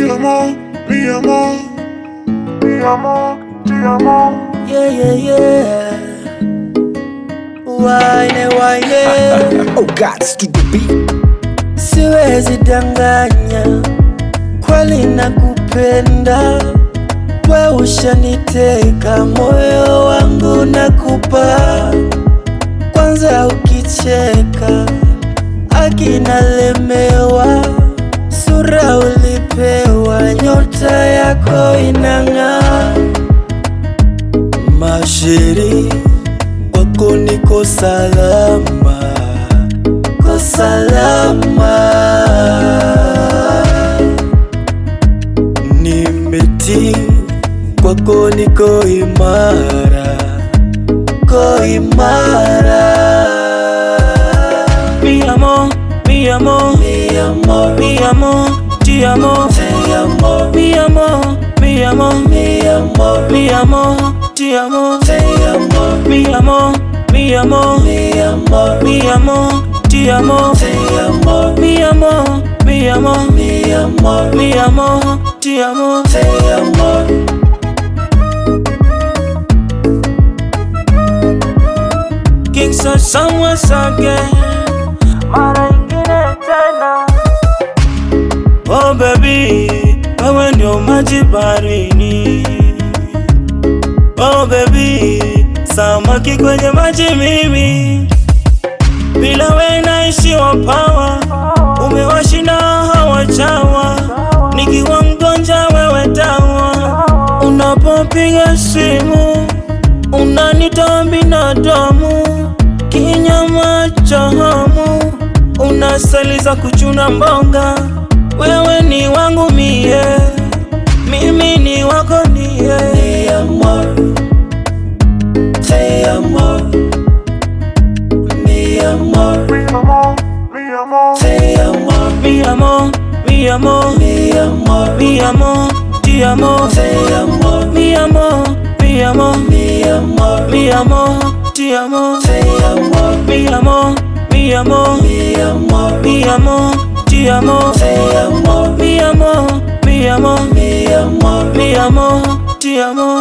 Mi amor, mi amor, mi amor, ti amor. Yeah, yeah, yeah. Wine. Oh God, Studio B. Siwezi danganya, kweli nakupenda. We ushaniteka, moyo wangu nakupa. Kwanza ukicheka, akinalemewa. Sura ulipewa, nyota yako inang'aa. Masheri wako niko salama, ko salama. Nimeti kwako niko imara, ko imara. Mi amor, mi amor, mi amor, mi amor, ti amor, ti amor. Mi amor, mi amor, mi amor, mi amor, ti amor, ti amor. Mi amor, mi amor, mi amor, mi amor, ti amor, ti amor. Mi amor, mi amor, mi amor, mi amor, ti amor, ti amor. Kings of someone again, mara ingine tena. Oh baby, wewe ndio maji baharini. Oh baby, samaki kwenye maji mimi. Bila wewe naishiwa pawa, umewashinda hawa chawa. Nikiwa mgonjwa wewe dawa, unapopiga simu unanitoa binadamu. Kinyama cha hamu, unasaliza kuchuna mboga. Wewe ni wangu mie, mimi ni wako nie. Mi amor, te amor. Mi amor, Mi amor, mi amor, te amor. Mi amor, mi amor, mi amor, mi amor, ti amor, te amor. Mi amor, mi amor, mi amor, mi amor, ti amor, te amor. Mi amor, mi amor, mi amor, mi amor, ti amor, te amor. Mi amor, mi amor, mi amor, mi amor, ti amor.